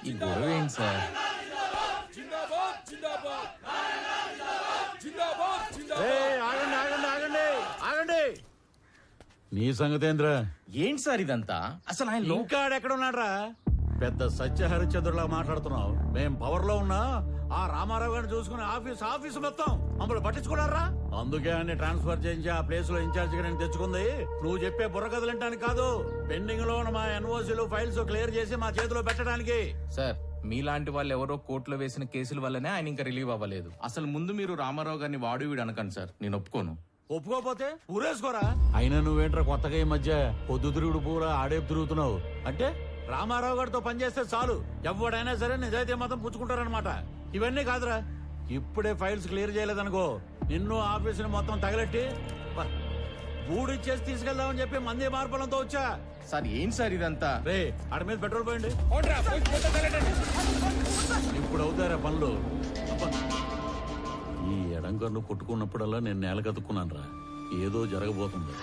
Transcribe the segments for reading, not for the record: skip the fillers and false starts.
ఈ గొడవ ఏంటి సార్? ఆగండి ఆగండి ఆగండి ఆగండి. నీ సంగతేంద్ర? ఏంటి సార్ ఇదంతా? అసలు ఆయన ఇంకా ఎక్కడ ఉన్నాడ్రా? పెద్ద సత్య హరిశ్చంద్రులా మాట్లాడుతున్నావు. మేం పవర్ లో ఉన్నా ఆ రామారావు గారిని చూసుకుని ఆఫీసు మొత్తం మమ్మల్ని పట్టించుకున్నారా? అందుకే అన్ని ట్రాన్స్ఫర్ చేయించి ఆ ప్లేస్ లో ఇన్ఛార్జ్ గా నేను తెచ్చుకుంది. నువ్వు చెప్పే బుర్ర కదలంటానికి కాదు, పెండింగ్ లో ఉన్న మా ఎన్ఓసీలు ఫైల్స్ క్లియర్ చేసి మా చేతిలో పెట్టడానికి. సార్, మీలాంటి వాళ్ళు ఎవరో కోర్టులో వేసిన కేసుల వల్లనే ఆయన ఇంకా రిలీవ్ అవ్వలేదు. అసలు ముందు మీరు రామారావు గారిని వాడు వీడు అనకండి సార్, నేను ఒప్పుకోను. ఒప్పుకోపోతే ఊరేసుకోరా. అయినా నువ్వేంట్రా కొత్తగా ఈ మధ్య పొద్దుతిరుగుడు పూరా ఆడేపు తిరుగుతున్నావు? అంటే రామారావు గారితో పనిచేస్తే చాలు ఎవడైనా సరే నిజాయితీ మాత్రం పుచ్చుకుంటారనమాట. ఇవన్నీ కాదురా, ఇప్పుడే ఫైల్స్ క్లియర్ చేయలేదనుకో నిన్ను ఆఫీసుని మొత్తం తగలెట్టి బూడిచ్చేసి తీసుకెళ్దామని చెప్పి మంది మార్పులంతో వచ్చా. సార్ ఏంటి సార్ ఇదంతా? రే ఆడ మీద పెట్రోల్ పోయండి. ఇప్పుడు అవుతారా పనులు? ఈ ఎడంకన్ను కొట్టుకున్నప్పుడల్లా నేను నేల కతుక్కున్నాను రా, ఏదో జరగబోతుంది.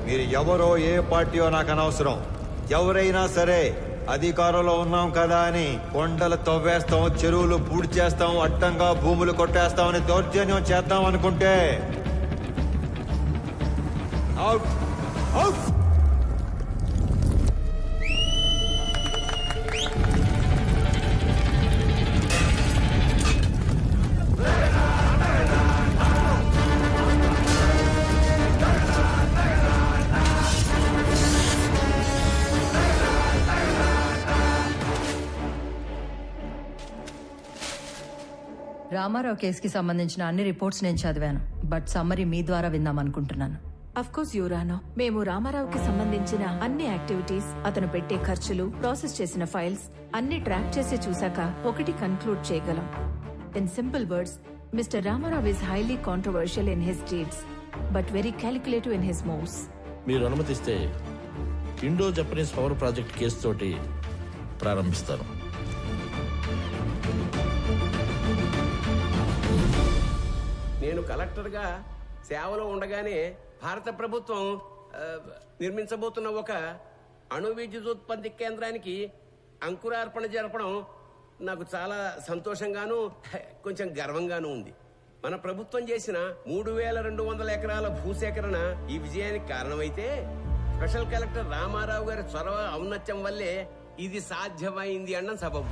మీరు ఎవరో ఏ పార్టీయో నాకు అనవసరం. ఎవరైనా సరే అధికారంలో ఉన్నాం కదా అని కొండలు తవ్వేస్తాం, చెరువులు పూడి చేస్తాం, అడ్డంగా భూములు కొట్టేస్తామని దౌర్జన్యం చేద్దాం అనుకుంటే అవుట్ అవుట్. రామారావు కేసుకి సంబంధించిన అన్ని రిపోర్ట్స్ నేను చదివాను, బట్ సమ్మరీ మీ ద్వారా విందాం అనుకుంటున్నాను. అఫ్కోర్స్ యువరానో, మేము రామారావుకి సంబంధించిన అన్ని యాక్టివిటీస్, అతను పెట్టే ఖర్చులు, ప్రాసెస్ చేసిన ఫైల్స్ అన్ని ట్రాక్ చేసి చూశాక ఒకటి కన్క్లూడ్ చేయగలం. In simple words, mister Ramarao is highly controversial in his deeds but very calculative in his moves. మీరు అనుమతిస్తే Indo Japanese power project case తోటి ప్రారంభిస్తాను. నేను కలెక్టర్గా సేవలో ఉండగానే భారత ప్రభుత్వం నిర్మించబోతున్న ఒక అణు విద్యుదుత్పత్తి కేంద్రానికి అంకురార్పణ జరపడం నాకు చాలా సంతోషంగాను కొంచెం గర్వంగాను ఉంది. మన ప్రభుత్వం చేసిన 3200 ఎకరాల భూసేకరణ ఈ విజయానికి కారణమైతే స్పెషల్ కలెక్టర్ రామారావు గారి చొరవ ఔన్నత్యం వల్లే ఇది సాధ్యమైంది అన్న సబబు.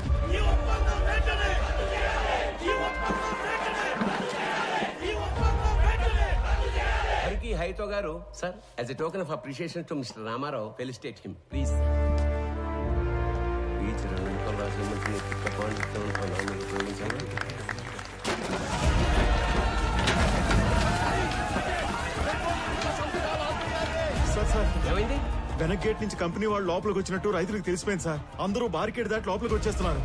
హరికి హైతో గారు, sir, as a token of appreciation to mister Ramarao, felicitate him please. ఏమైంది? వెనక్ గేట్ నుంచి కంపెనీ వాళ్ళు లోపలికి వచ్చినట్టు రైతులకు తెలిసిపోయింది సార్. అందరూ బార్కెట్ దాటి లోపలికి వచ్చేస్తున్నారు.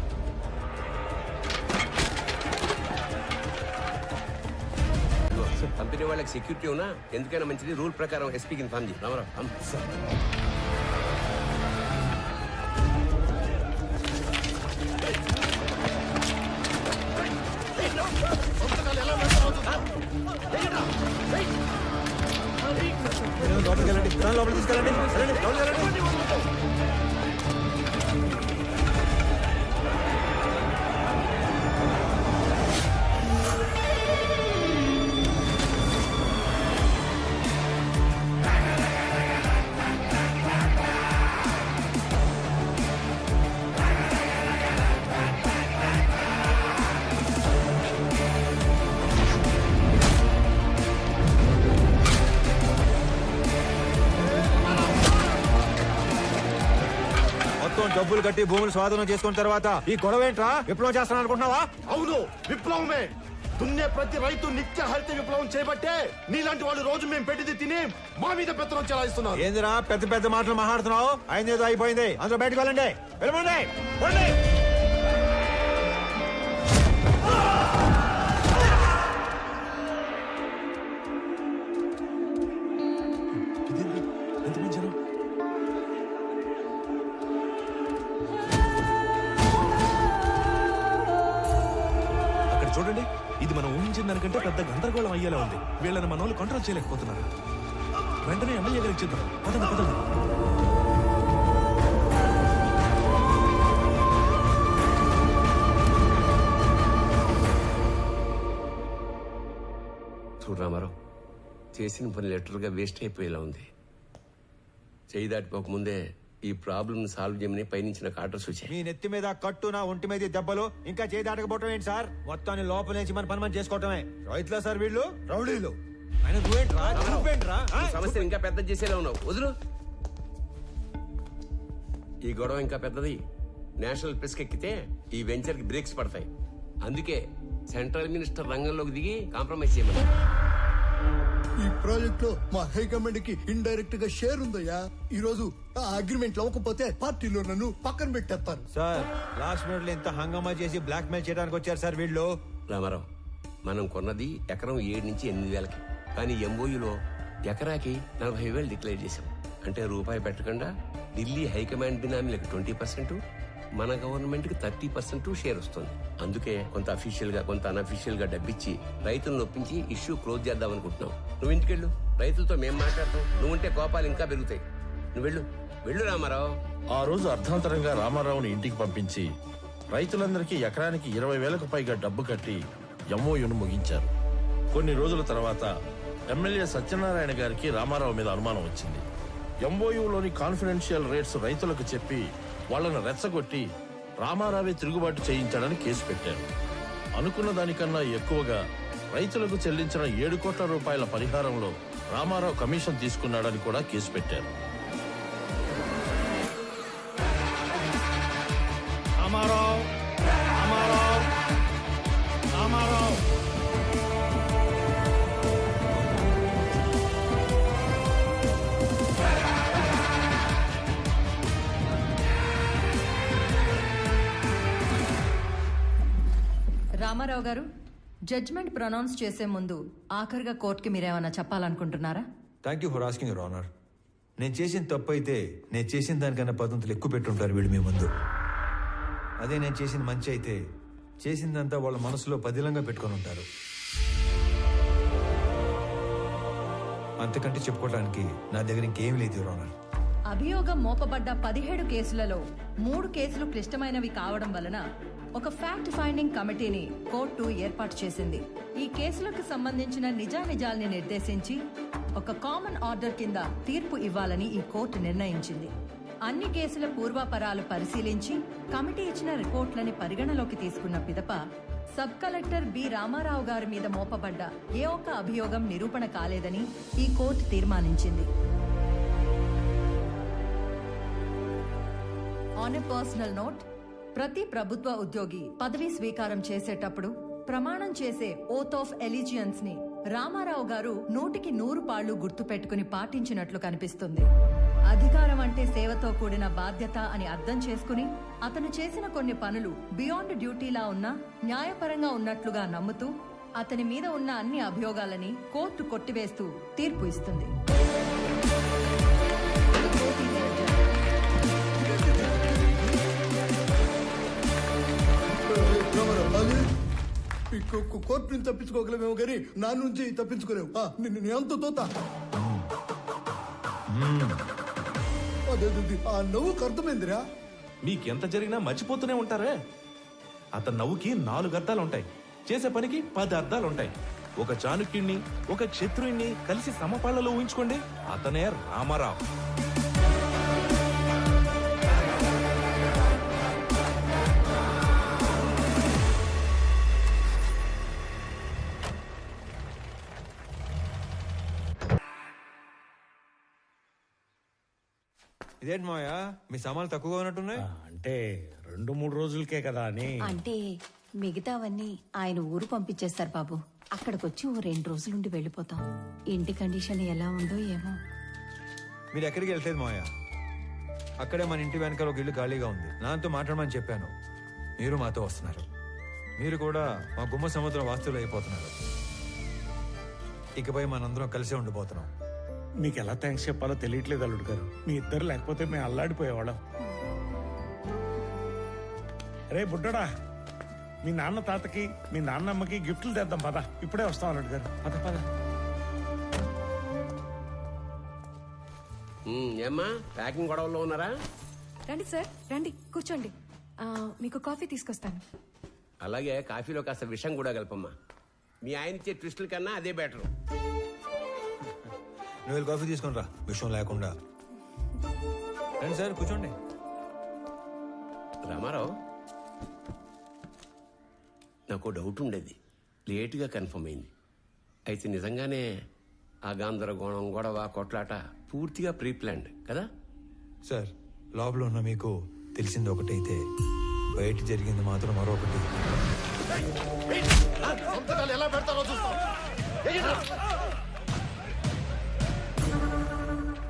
కంపెనీ వాళ్ళకి సెక్యూరిటీ ఉన్నా ఎందుకైనా మంచిది, రూల్ ప్రకారం ఎస్పీకి ఇన్ఫార్మ్ చేయి. రామారావు తీసుకెళ్ళండి వెళ్ళండి, లోపలికి వెళ్ళండి. మొత్తం డబ్బులు కట్టి భూములు స్వాధీనం చేసుకున్న తర్వాత ఈ గొడవ ఏంట్రా? విప్లవం చేస్తాను అనుకుంటున్నావా? అవును, విప్లవమే. దున్నే ప్రతి రైతు నిత్య హరిత విప్లవం చేపట్టే నీలాంటి వాళ్ళు రోజు మేము పెట్టింది తిని మా మీద పెత్తనం చెలాయిస్తున్నారు. ఏందిరా పెద్ద పెద్ద మాటలు మాట్లాడుతున్నావు? అయింది ఏదో అయిపోయింది, అందరూ బయటకు వెళ్ళండి. వెళ్ళమండి. అక్కడ చూడండి, ఇది మనం ఊహించిన దానికంటే పెద్ద గందరగోళం అయ్యేలా ఉంది. వీళ్ళని మన వాళ్ళు కంట్రోల్ చేయలేకపోతున్నారు. వెంటనే ఎమ్మెల్యే గారికి ఇచ్చిద్దాం. పదండి పదండి. చూడు రామారావు, చేసిన పని లెటర్గా వేస్ట్ అయిపోయేలా ఉంది. చేయి దాటిపోకముందే ఈ ప్రాబ్లమ్ సాల్వ్ చేయమని పైనుంచి నాకు ఆర్డర్స్ వచ్చాయి. మీ నెత్తి మీద కట్టు, నా ఒంటి మీద దెబ్బలు, ఇంకా చేయి దాటకపోవటం ఏంటి సార్? మొత్తాన్ని లోపల నుంచి మన పని మనం చేసుకోవటమే. రైతులా సార్ వీళ్ళు? రౌడీలు. ఆయన నువ్వేంట్రా? ఈ సమస్యను ఇంకా పెద్ద చేసేలా ఉన్నావు. వదులు. ఈ గొడవ ఇంకా పెద్దది. నేషనల్ ప్రెస్ ఎక్కితే ఈ వెంచర్ కి బ్రేక్స్ పడతాయి. అందుకే సెంట్రల్ మినిస్టర్ రంగంలోకి దిగి కాంప్రమైజ్ చేయమని. ఈ ప్రాజెక్ట్ లో మా హైకమాండ్ కి ఇండైరెక్ట్ గా షేర్ ఉందయ్యా. ఈ రోజు ఆ అగ్రిమెంట్ అవ్వకపోతే పార్టీలో నన్ను పక్కన పెట్టేస్తారు. సార్ లాస్ట్ మినిట్ లో ఇంత హంగామా చేసి బ్లాక్ మెయిల్ చేయడానికి వచ్చారు సార్ వీళ్ళు. రామారావు, మనం కొన్నది ఎకరం 7 నుంచి 8 వేలకి. కానీ ఎంఓయూలో ఎకరాకి 40,000 డిక్లేర్ చేశాం. అంటే రూపాయి పెట్టకుండా ఢిల్లీ హైకమాండ్ బినామీలకు 20%, మన గవర్నమెంట్ కి 30% షేర్ వస్తుంది. అందుకే కొంత అఫీషియల్ గా కొంత అన్అఫీషియల్ గా డబ్బిచ్చి రైతులను ఒప్పించి ఇష్యూ క్లోజ్ చేద్దాం అనుకుంటున్నాం. నువ్వు ఇంటికెళ్ళు, రైతులతో మేం మాట్లాడతాం. నువ్వుంటే కోపాలు ఇంకా పెరుగుతాయి. నువ్వు వెళ్ళు రామారావు. ఆ రోజు అర్ధాంతరంగా రామారావుని ఇంటికి పంపించి రైతులందరికీ ఎకరానికి 20,000కు పైగా డబ్బు కట్టి ఎంఓయూను ముగించారు. కొన్ని రోజుల తర్వాత ఎమ్మెల్యే సత్యనారాయణ గారికి రామారావు మీద అనుమానం వచ్చింది. ఎంఓయూలోని కాన్ఫిడెన్షియల్ రేట్స్ రైతులకు చెప్పి వాళ్లను రెచ్చగొట్టి రామారావే తిరుగుబాటు చేయించాడని కేసు పెట్టారు. అనుకున్న దానికన్నా ఎక్కువగా రైతులకు చెల్లించిన 7 కోట్ల రూపాయల పరిహారంలో రామారావు కమిషన్ తీసుకున్నాడని కూడా కేసు పెట్టారు. రామారావు గారు, జడ్జ్మెంట్ ప్రొనౌన్స్ చేసే ముందు ఆఖరిగా కోర్టుకి మీరేమన్నా చెప్పాలనుకుంటున్నారా? Thank you for asking your honour. నేను చేసిన తప్పు అయితే నేను చేసిన దానికన్నా 10 ఎక్కువ పెట్టుంటారు వీళ్ళు మీ ముందు. అదే నేను చేసిన మంచి అయితే చేసిందంతా వాళ్ళ మనసులో పదిలంగా పెట్టుకొని ఉంటారు. అంతకంటే చెప్పుకోవడానికి నా దగ్గర ఇంకేమీ లేదు యువర్ ఆనర్. అభియోగం మోపబడ్డ 17 కేసులలో 3 కేసులు క్లిష్టమైనవి కావడం వలన ఒక ఫ్యాక్ట్ ఫైండింగ్ కమిటీని కోర్టు ఏర్పాటు చేసింది. ఈ కేసులకు సంబంధించిన నిజానిజాల్ని నిర్దేశించి ఒక కామన్ ఆర్డర్ కింద తీర్పు ఇవ్వాలని ఈ కోర్టు నిర్ణయించింది. అన్ని కేసుల పూర్వాపరాలు పరిశీలించి కమిటీ ఇచ్చిన రిపోర్ట్లని పరిగణలోకి తీసుకున్న పిదప సబ్ కలెక్టర్ బి రామారావు గారి మీద మోపబడ్డ ఏ ఒక్క అభియోగం నిరూపణ కాలేదని ఈ కోర్టు తీర్మానించింది. ఆన్ ఎ పర్సనల్ నోట్, ప్రతి ప్రభుత్వ ఉద్యోగి పదవీ స్వీకారం చేసేటప్పుడు ప్రమాణం చేసే ఓత్ ఆఫ్ ఎలిజియన్స్ ని రామారావు గారు 100కి 100 పాళ్లు గుర్తు పెట్టుకుని పాటించినట్లు కనిపిస్తుంది. అధికారం అంటే సేవతో కూడిన బాధ్యత అని అర్థం చేసుకుని అతను చేసిన కొన్ని పనులు బియాండ్ డ్యూటీలా ఉన్నా న్యాయపరంగా ఉన్నట్లుగా నమ్ముతూ అతని మీద ఉన్న అన్ని అభియోగాలని కోర్టు కొట్టివేస్తూ తీర్పు ఇస్తుంది. కోర్టు నుంచి తప్పించుకోగలమేమో కానీ నా నుంచి తప్పించుకోలేవు. నేను ఎంత తోతా ఆ నవ్వుకు అర్థమైందిరా. మీకెంత జరిగినా మర్చిపోతూనే ఉంటారే. అతని నవ్వుకి 4 అర్థాలు ఉంటాయి, చేసే పనికి 10 అర్థాలు ఉంటాయి. ఒక చాణుక్యుణ్ణి, ఒక క్షత్రుణ్ణి కలిసి సమపాళ్లలో ఊహించుకోండి, అతనే రామారావు. ఇదేంటి మావయ్య, మీ సామాన్లు తక్కువగా ఉన్నట్టున్నాయి? అంటే 2-3 రోజులకే కదా అని. అంటే మిగతావన్నీ ఆయన ఊరు పంపించేస్తారు బాబు. అక్కడికొచ్చి ఓ 2 రోజులుండి వెళ్ళిపోతాం. ఇంటి కండిషన్ ఎలా ఉందో ఏమో. మీరు ఎక్కడికి వెళ్తలేదు మావయ్య, అక్కడే మన ఇంటి వెనకాల ఒక ఇల్లు ఖాళీగా ఉంది. నాతో మాట్లాడమని చెప్పాను, మీరు మాతో వస్తున్నారు. మీరు కూడా మా గుమ్మ సముద్రం వాస్తువులు అయిపోతున్నారు. ఇకపై మనందరం కలిసే ఉండిపోతున్నాం. మీకు ఎలా థ్యాంక్స్ చెప్పాలో తెలియట్లేదు అల్లుడు గారు. మీ ఇద్దరు లేకపోతే మేము అల్లాడిపోయేవాళ్ళం. రే బుడ్డడా, మీ నాన్న తాతకి మీ నాన్నమ్మకి గిఫ్ట్లు తెద్దాం పద. ఇప్పుడే వస్తాం అల్లుడు గారు, పద పద. ఏమ్మా ప్యాకింగ్ గొడవల్లో ఉన్నారా? రండి సార్, రండి కూర్చోండి. మీకు కాఫీ తీసుకొస్తాను. అలాగే కాఫీలో కాస్త విషం కూడా కలపమ్మా. మీ ఆయన ఇచ్చే ట్విస్టుల కన్నా అదే బెటర్. నువ్వు కాఫీ తీసుకుని రా, విషయం లేకుండా. రండి సార్, కూర్చోండి. రామారావు, నాకు డౌట్ ఉండేది, లేటుగా కన్ఫర్మ్ అయింది. అయితే నిజంగానే ఆ గందరగోళం, గొడవ, కొట్లాట పూర్తిగా ప్రీ ప్లాన్డ్ కదా? సార్, లోపల ఉన్న మీకు తెలిసింది ఒకటైతే బయట జరిగింది మాత్రం మరొకటి.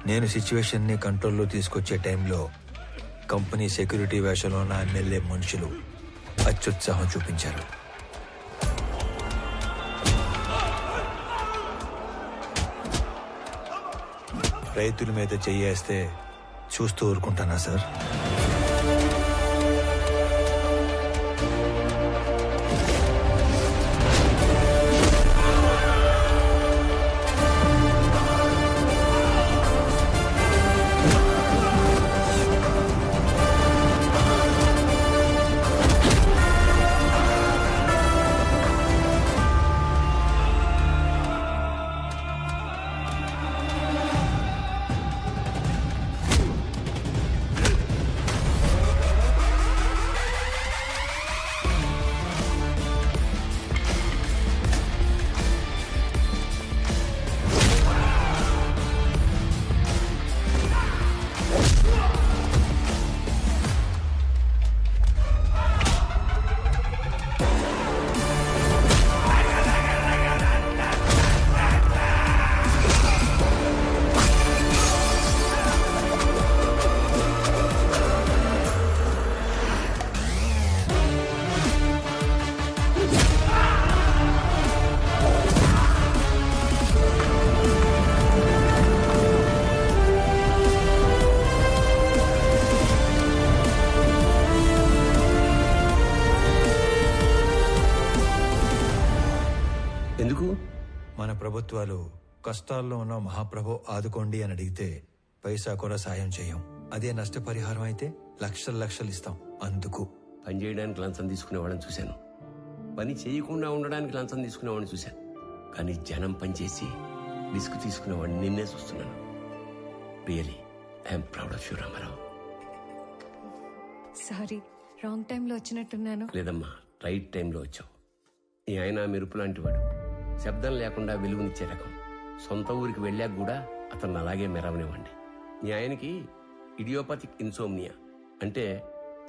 నేను సిచ్యువేషన్ ని కంట్రోల్లో తీసుకొచ్చే టైంలో కంపెనీ సెక్యూరిటీ వేషంలో ఉన్న ఎమ్మెల్యే మనుషులు అత్యుత్సాహం చూపించారు. రైతుల మీద చెయ్యేస్తే చూస్తూ ఊరుకుంటానా సార్? ఎందుకు? మన ప్రభుత్వాలు కష్టాల్లో ఉన్న మహాప్రభు ఆదుకోండి అని అడిగితే పైసా కూడా సాయం చేయం. అదే నష్టపరిహారం అయితే లక్షలు లక్షలు ఇస్తాం. అందుకు పని చేయడానికి లంచం తీసుకునేవాళ్ళని చూశాను, పని చేయకుండా ఉండడానికి లంచం తీసుకునేవాడిని చూశాను. కానీ జనం పనిచేసి రిస్క్ తీసుకునేవాడిని నిన్నే చూస్తున్నాను. Really I'm proud of you Ramarao. Sorry, wrong టైంలో వచ్చినట్టున్నాను. లేదమ్మా, రైట్ టైంలో వచ్చావు. ఈ ఆయన మెరుపు లాంటి వాడు, శబ్దం లేకుండా వెలుగునిచ్చే రకం. సొంత ఊరికి వెళ్ళాక కూడా అతను అలాగే మెరవనివ్వండి. మీ ఆయనకి ఇడియోపతిక్ ఇన్సోమ్నియా, అంటే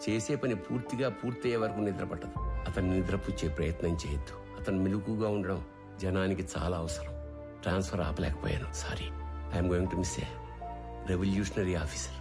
చేసే పని పూర్తిగా పూర్తయ్యే వరకు నిద్ర పట్టదు. అతన్ని నిద్రపుచ్చే ప్రయత్నం చేయొద్దు. అతను మెలుగుగా ఉండడం జనానికి చాలా అవసరం. ట్రాన్స్ఫర్ ఆపలేకపోయాను, sorry. I'm going to miss a revolutionary officer.